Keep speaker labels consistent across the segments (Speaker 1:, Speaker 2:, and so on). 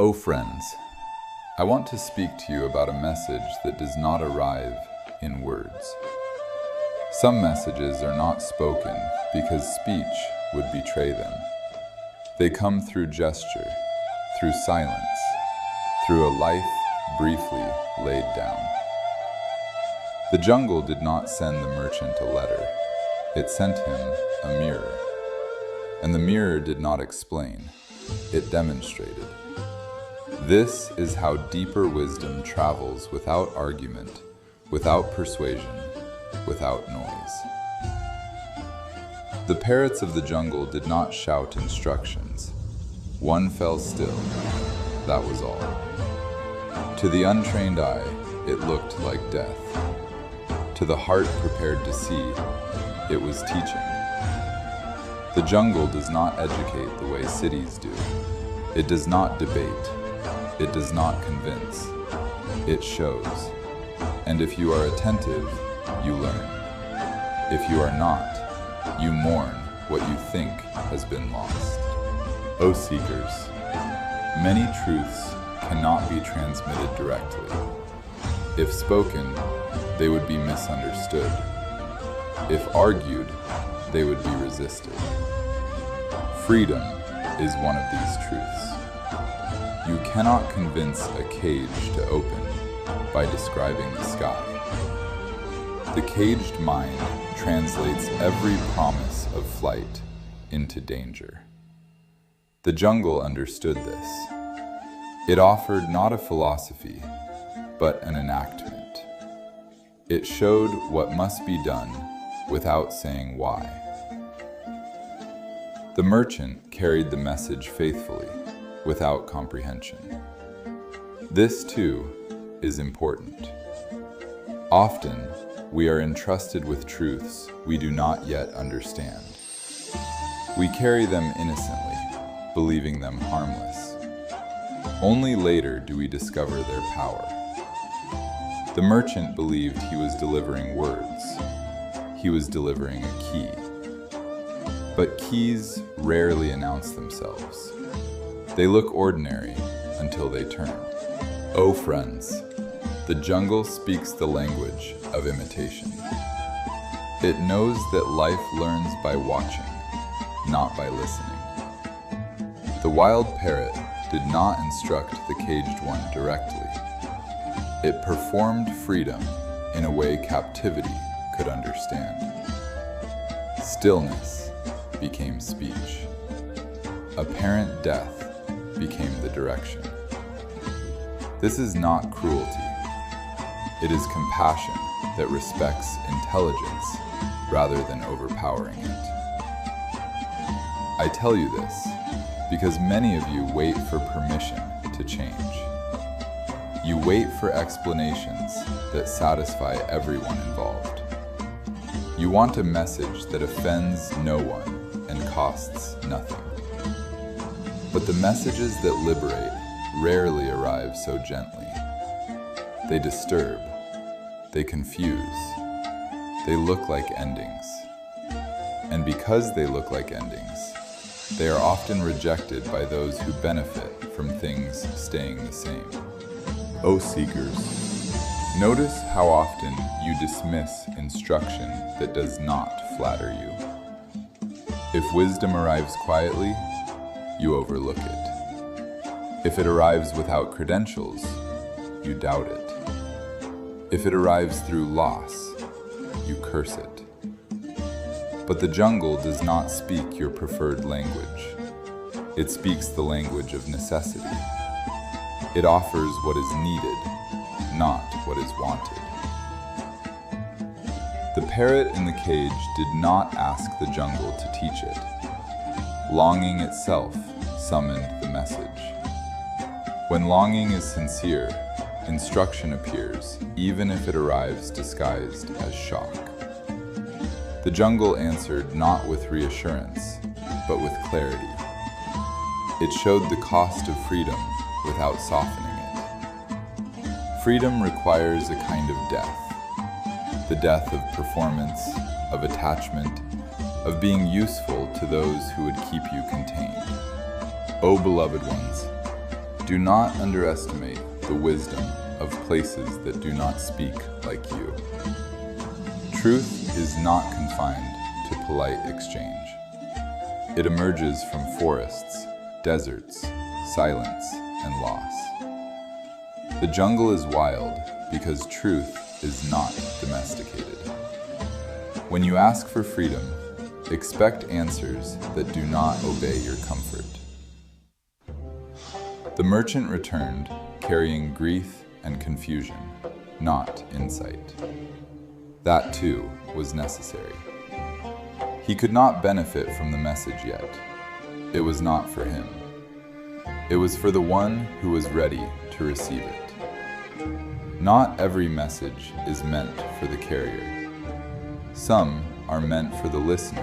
Speaker 1: Oh friends, I want to speak to you about a message that does not arrive in words. Some messages are not spoken because speech would betray them. They come through gesture, through silence, through a life briefly laid down. The jungle did not send the merchant a letter. It sent him a mirror. And the mirror did not explain, it demonstrated. This is how deeper wisdom travels without argument, without persuasion, without noise. The parrots of the jungle did not shout instructions. One fell still, that was all. To the untrained eye, it looked like death. To the heart prepared to see, it was teaching. The jungle does not educate the way cities do. It does not debate. It does not convince. It shows. And if you are attentive, you learn. If you are not, you mourn what you think has been lost. O seekers, many truths cannot be transmitted directly. If spoken, they would be misunderstood. If argued, they would be resisted. Freedom is one of these truths. You cannot convince a cage to open by describing the sky. The caged mind translates every promise of flight into danger. The jungle understood this. It offered not a philosophy, but an enactment. It showed what must be done without saying why. The merchant carried the message faithfully, without comprehension. This, too, is important. Often, we are entrusted with truths we do not yet understand. We carry them innocently, believing them harmless. Only later do we discover their power. The merchant believed he was delivering words. He was delivering a key. But keys rarely announce themselves. They look ordinary until they turn. Oh friends, the jungle speaks the language of imitation. It knows that life learns by watching, not by listening. The wild parrot did not instruct the caged one directly. It performed freedom in a way captivity could understand. Stillness became speech. Apparent death became the direction. This is not cruelty. It is compassion that respects intelligence rather than overpowering it. I tell you this because many of you wait for permission to change. You wait for explanations that satisfy everyone involved. You want a message that offends no one and costs nothing. But the messages that liberate rarely arrive so gently. They disturb, they confuse, they look like endings. And because they look like endings, they are often rejected by those who benefit from things staying the same. O seekers, notice how often you dismiss instruction that does not flatter you. If wisdom arrives quietly, you overlook it. If it arrives without credentials, you doubt it. If it arrives through loss, you curse it. But the jungle does not speak your preferred language. It speaks the language of necessity. It offers what is needed, not what is wanted. The parrot in the cage did not ask the jungle to teach it. Longing itself summoned the message. When longing is sincere, instruction appears, even if it arrives disguised as shock. The jungle answered not with reassurance, but with clarity. It showed the cost of freedom without softening it. Freedom requires a kind of death, the death of performance, of attachment, of being useful to those who would keep you contained. O beloved ones, Do not underestimate the wisdom of places that do not speak like you. Truth is not confined to polite exchange. It emerges from forests, deserts, silence, and loss. The jungle is wild because truth is not domesticated. When you ask for freedom, expect answers that do not obey your comfort. The merchant returned, carrying grief and confusion, not insight. That too was necessary. He could not benefit from the message yet. It was not for him. It was for the one who was ready to receive it. Not every message is meant for the carrier. Some are meant for the listener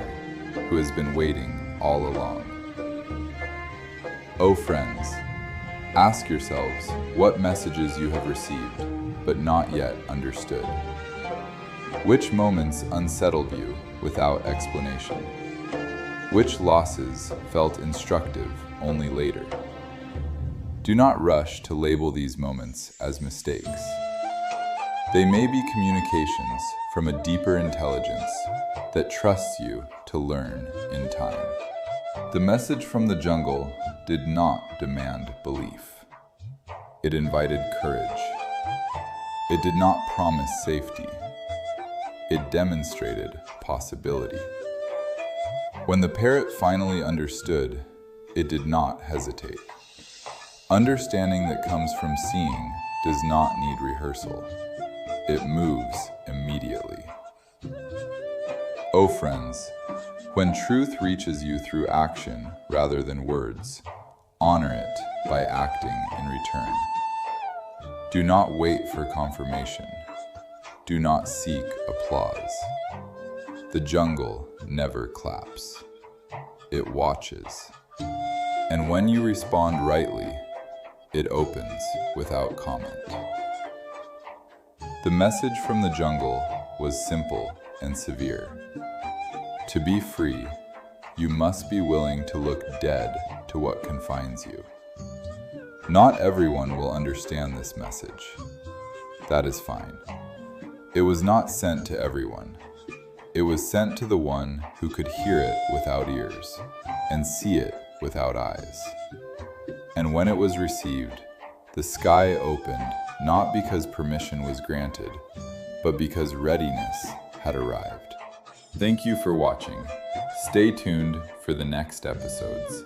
Speaker 1: who has been waiting all along. Oh friends, ask yourselves what messages you have received but not yet understood. Which moments unsettled you without explanation? Which losses felt instructive only later? Do not rush to label these moments as mistakes. They may be communications from a deeper intelligence that trusts you to learn in time. The message from the jungle did not demand belief. It invited courage. It did not promise safety. It demonstrated possibility. When the parrot finally understood, it did not hesitate. Understanding that comes from seeing does not need rehearsal. It moves immediately. Oh friends, when truth reaches you through action rather than words, honor it by acting in return. Do not wait for confirmation. Do not seek applause. The jungle never claps. It watches. And when you respond rightly, it opens without comment. The message from the jungle was simple and severe. To be free, you must be willing to look dead to what confines you. Not everyone will understand this message. That is fine. It was not sent to everyone. It was sent to the one who could hear it without ears and see it without eyes. And when it was received, the sky opened not because permission was granted, but because readiness had arrived. Thank you for watching. Stay tuned for the next episodes.